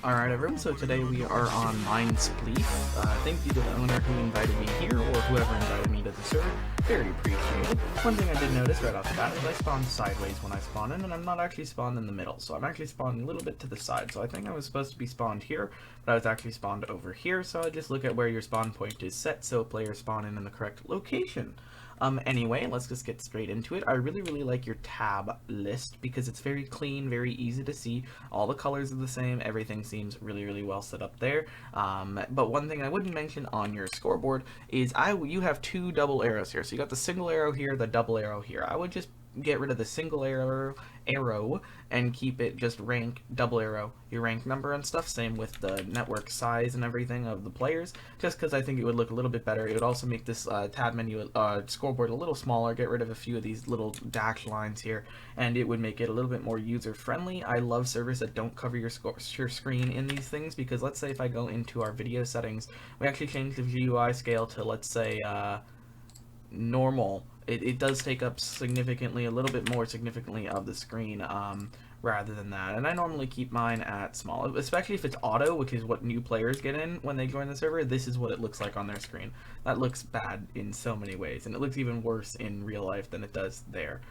Alright everyone, so today we are on MineSpeaf. Thank you to the owner who invited me here, or whoever invited me to the server. Very appreciated. One thing I did notice right off the bat is I spawned sideways when I spawn in, and I'm not actually spawned in the middle. So I'm actually spawned a little bit to the side. So I think I was supposed to be spawned here, but I was actually spawned over here. So I just look at where your spawn point is set, so players spawn in the correct location. Anyway, let's just get straight into it. I really like your tab list because it's very clean, very easy to see. All the colors are the same. Everything seems really well set up there. But one thing I wouldn't mention on your scoreboard is you have two double arrows here. So you got the single arrow here, the double arrow here. I would just get rid of the single arrow and keep it just rank, double arrow, your rank number and stuff. Same with the network size and everything of the players, just because I think it would look a little bit better. It would also make this tab menu scoreboard a little smaller, get rid of a few of these little dash lines here, and it would make it a little bit more user friendly. I love servers that don't cover your screen in these things, because let's say if I go into our video settings, we actually change the GUI scale to, let's say, normal. It does take up significantly, a little bit more significantly of the screen rather than that. And I normally keep mine at small, especially if it's auto, which is what new players get in when they join the server. This is what it looks like on their screen. That looks bad in so many ways, and it looks even worse in real life than it does there.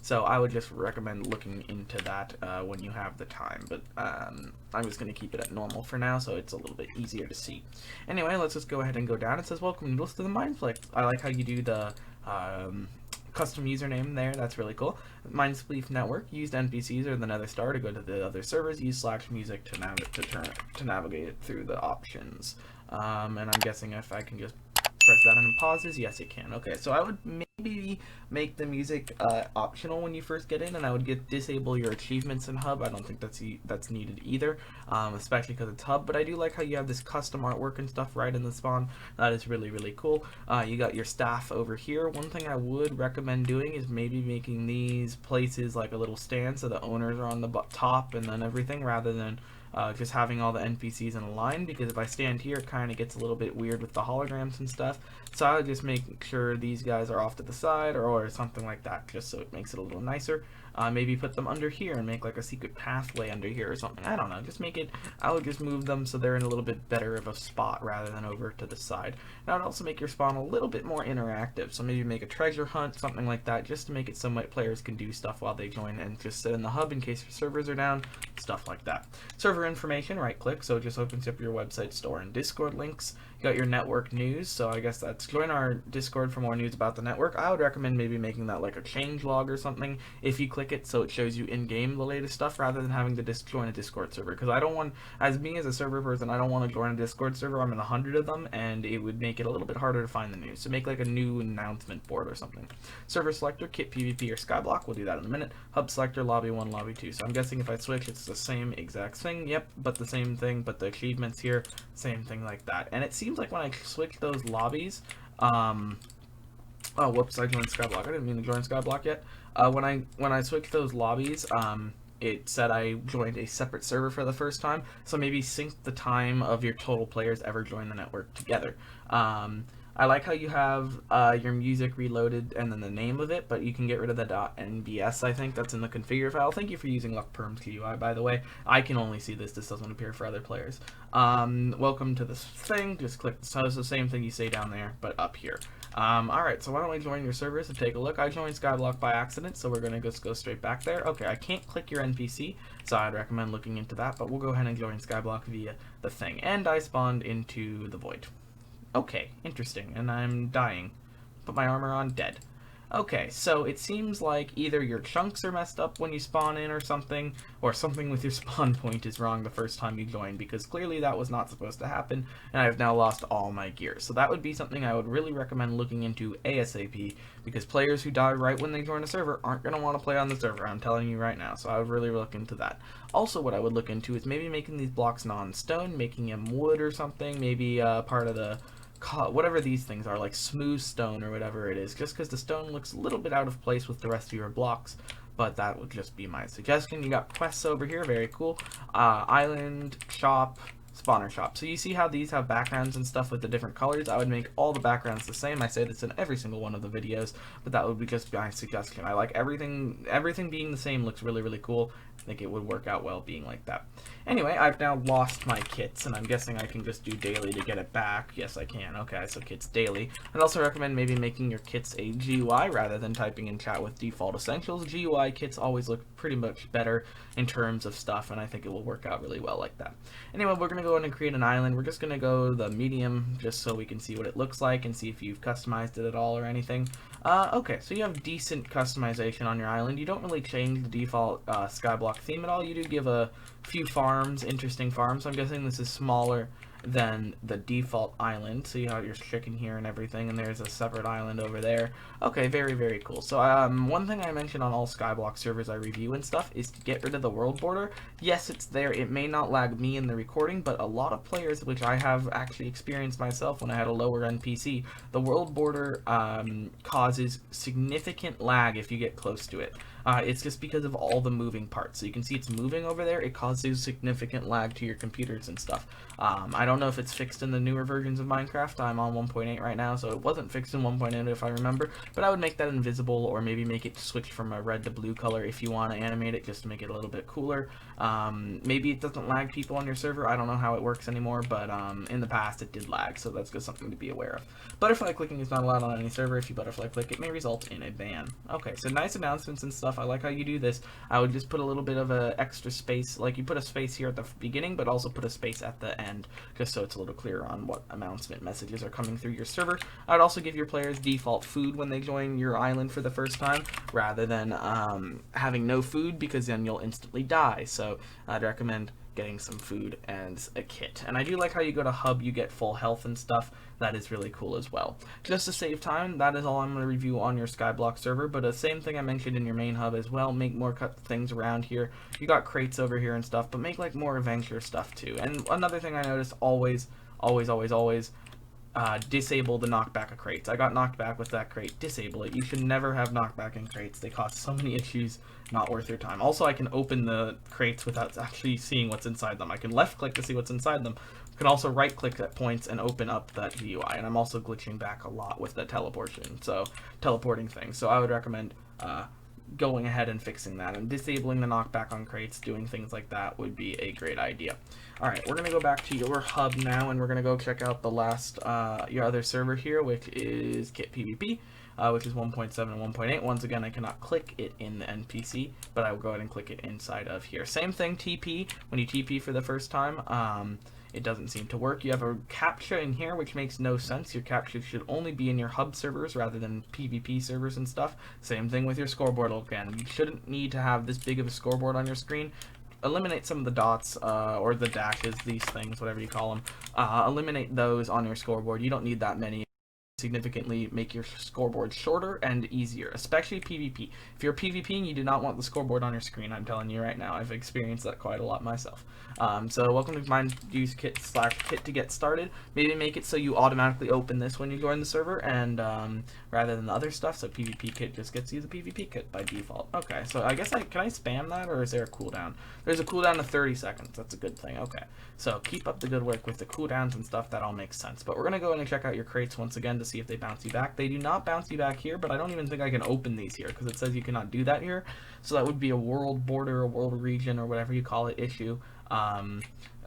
So I would just recommend looking into that when you have the time, but I'm just going to keep it at normal for now, so it's a little bit easier to see. Anyway, let's just go ahead and go down. It says, welcome noodles to the MineSpeaf. I like how you do the custom username there. That's really cool. MineSpeaf network, used NPCs or the Nether Star to go to the other servers. Use /music to navigate it through the options. And I'm guessing if I can just press that and it pauses. Yes, it can. Okay, so I would maybe make the music optional when you first get in, and I would disable your achievements in hub. I don't think that's needed either, especially because it's hub. But I do like how you have this custom artwork and stuff right in the spawn. That is really cool. You got your staff over here. One thing I would recommend doing is maybe making these places like a little stand, so the owners are on the top and then everything, rather than just having all the NPCs in a line, because if I stand here, it kind of gets a little bit weird with the holograms and stuff. So I would just make sure these guys are off to the side or something like that, just so it makes it a little nicer. Maybe put them under here and make like a secret pathway under here or something. I don't know, just make it, I would just move them so they're in a little bit better of a spot rather than over to the side. And I would also make your spawn a little bit more interactive, so maybe make a treasure hunt, something like that, just to make it so players can do stuff while they join and just sit in the hub in case your servers are down, stuff like that. Server information, right click, so it just opens up your website store and Discord links. You got your network news, so I guess that's join our Discord for more news about the network. I would recommend maybe making that like a change log or something if you click it, so it shows you in-game the latest stuff rather than having to join a Discord server, because I don't want, as a server person, I don't want to join a Discord server. I'm in 100 of them, and it would make it a little bit harder to find the news. So make like a new announcement board or something. Server selector, kit, PvP, or skyblock. We'll do that in a minute. Hub selector, lobby 1, lobby 2. So I'm guessing if I switch, it's the same exact thing. Yep, but the same thing, but the achievements here, same thing like that. And it seems like when I switch those lobbies, oh, whoops, I joined Skyblock. I didn't mean to join Skyblock yet. When I switched those lobbies, it said I joined a separate server for the first time, so maybe sync the time of your total players ever join the network together. I like how you have your music reloaded and then the name of it, but you can get rid of the .nbs, I think. That's in the configure file. Thank you for using LuckPerm's GUI, by the way. I can only see this. This doesn't appear for other players. Welcome to this thing. Just click, so it's the same thing you say down there, but up here. Alright, so why don't we join your servers and take a look. I joined Skyblock by accident, so we're going to just go straight back there. Okay, I can't click your NPC, so I'd recommend looking into that, but we'll go ahead and join Skyblock via the thing. And I spawned into the void. Okay, interesting, and I'm dying. Put my armor on, dead. Okay, so it seems like either your chunks are messed up when you spawn in or something with your spawn point is wrong the first time you join, because clearly that was not supposed to happen, and I've now lost all my gear. So that would be something I would really recommend looking into ASAP, because players who die right when they join a server aren't going to want to play on the server, I'm telling you right now, so I would really look into that. Also, what I would look into is maybe making these blocks non-stone, making them wood or something, maybe part of the whatever these things are, like smooth stone or whatever it is, just because the stone looks a little bit out of place with the rest of your blocks, but that would just be my suggestion. You got quests over here, very cool. Island, shop, spawner shop. So you see how these have backgrounds and stuff with the different colors? I would make all the backgrounds the same. I say this in every single one of the videos, but that would be just my suggestion. I like everything being the same. Looks really, really cool. I think it would work out well being like that. Anyway, I've now lost my kits, and I'm guessing I can just do daily to get it back. Yes, I can. Okay, so kits daily. I'd also recommend maybe making your kits a GUI rather than typing in chat with default essentials. GUI kits always look pretty much better in terms of stuff, and I think it will work out really well like that. Anyway, we're going to go ahead and create an island. We're just going to go the medium just so we can see what it looks like and see if you've customized it at all or anything. Okay, so you have decent customization on your island. You don't really change the default skyblock theme at all. You do give a few farms, interesting farms. I'm guessing this is smaller than the default island. So you have your chicken here and everything, and there's a separate island over there. Okay, very, very cool. So one thing I mentioned on all skyblock servers I review and stuff is to get rid of the world border. Yes, it's there. It may not lag me in the recording, but a lot of players, which I have actually experienced myself when I had a lower end PC, the world border causes significant lag if you get close to it. It's just because of all the moving parts. So you can see it's moving over there. It causes significant lag to your computers and stuff. I don't know if it's fixed in the newer versions of Minecraft. I'm on 1.8 right now, so it wasn't fixed in 1.8 if I remember. But I would make that invisible, or maybe make it switch from a red to blue color if you want to animate it, just to make it a little bit cooler. Maybe it doesn't lag people on your server. I don't know how it works anymore, but in the past it did lag, so that's just something to be aware of. Butterfly clicking is not allowed on any server. If you butterfly click, it may result in a ban. Okay, so nice announcements and stuff. I like how you do this. I would just put a little bit of a extra space, like you put a space here at the beginning, but also put a space at the end, just so it's a little clearer on what announcement messages are coming through your server. I would also give your players default food when they join your island for the first time, rather than having no food, because then you'll instantly die. So I'd recommend getting some food and a kit. And I do like how you go to hub, you get full health and stuff. That is really cool as well. Just to save time, that is all I'm going to review on your skyblock server, but the same thing I mentioned in your main hub as well. Make more cut things around here. You got crates over here and stuff, but make like more adventure stuff too. And another thing I noticed, always disable the knockback of crates. I got knocked back with that crate. Disable it. You should never have knockback in crates. They cause so many issues, not worth your time. Also, I can open the crates without actually seeing what's inside them. I can left click to see what's inside them. I can also right click at points and open up that GUI. And I'm also glitching back a lot with the teleporting thing. So I would recommend going ahead and fixing that, and disabling the knockback on crates, doing things like that would be a great idea. Alright, we're going to go back to your hub now, and we're going to go check out the last, your other server here, which is Kit PvP, which is 1.7 and 1.8. Once again, I cannot click it in the NPC, but I will go ahead and click it inside of here. Same thing, TP. When you TP for the first time, it doesn't seem to work. You have a CAPTCHA in here, which makes no sense. Your CAPTCHA should only be in your hub servers rather than PvP servers and stuff. Same thing with your scoreboard again. You shouldn't need to have this big of a scoreboard on your screen. Eliminate some of the dots, or the dashes, these things, whatever you call them. Eliminate those on your scoreboard. You don't need that many. Significantly make your scoreboard shorter and easier, especially PvP. If you're PvPing, you do not want the scoreboard on your screen. I'm telling you right now. I've experienced that quite a lot myself. So welcome to mine. Use kit/kit to get started. Maybe make it so you automatically open this when you join the server, and rather than the other stuff. So PvP kit just gets you the PvP kit by default. Okay, so I guess can I spam that, or is there a cooldown? There's a cooldown of 30 seconds. That's a good thing. Okay, so keep up the good work with the cooldowns and stuff. That all makes sense. But we're gonna go in and check out your crates once again to see if they bounce you back. They do not bounce you back here, but I don't even think I can open these here because it says you cannot do that here. So that would be a world border, a world region, or whatever you call it issue.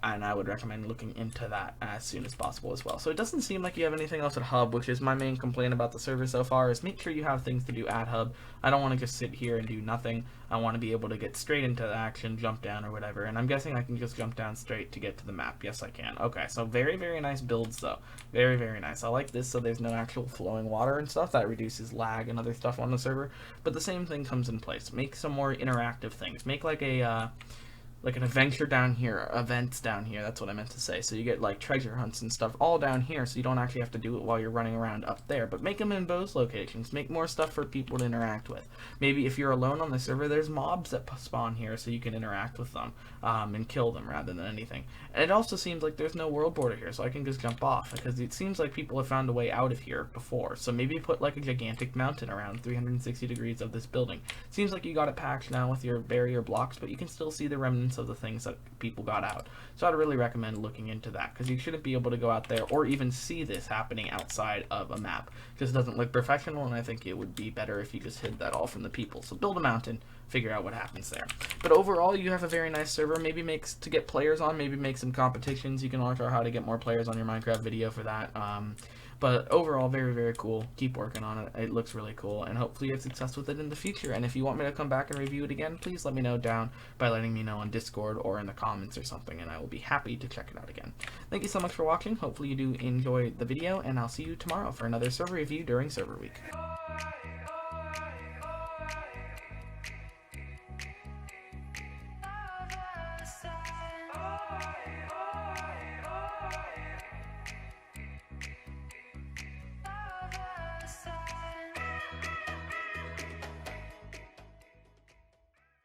And I would recommend looking into that as soon as possible as well. So it doesn't seem like you have anything else at hub, which is my main complaint about the server so far, is make sure you have things to do at hub. I don't want to just sit here and do nothing. I want to be able to get straight into the action, jump down or whatever, and I'm guessing I can just jump down straight to get to the map. Yes, I can. Okay, so very, very nice builds though. Very, very nice. I like this, so there's no actual flowing water and stuff. That reduces lag and other stuff on the server, but the same thing comes in place. Make some more interactive things. Make like a like an adventure down here, events down here, that's what I meant to say. So you get like treasure hunts and stuff all down here, so you don't actually have to do it while you're running around up there, but make them in those locations. Make more stuff for people to interact with. Maybe if you're alone on the server, there's mobs that spawn here, so you can interact with them and kill them rather than anything. And it also seems like there's no world border here, so I can just jump off, because it seems like people have found a way out of here before. So maybe put like a gigantic mountain around 360 degrees of this building. Seems like you got it patched now with your barrier blocks, but you can still see the remnants evidence of the things that people got out. So I'd really recommend looking into that, because you shouldn't be able to go out there or even see this happening outside of a map. It just doesn't look professional, and I think it would be better if you just hid that all from the people. So build a mountain, figure out what happens there. But overall, you have a very nice server. Maybe to get players on, maybe make some competitions. You can learn how to get more players on your Minecraft video for that. But overall, very, very cool. Keep working on it. It looks really cool, and hopefully you have success with it in the future. And if you want me to come back and review it again, please let me know down by letting me know on Discord or in the comments or something, and I will be happy to check it out again. Thank you so much for watching. Hopefully you do enjoy the video, and I'll see you tomorrow for another server review during server week.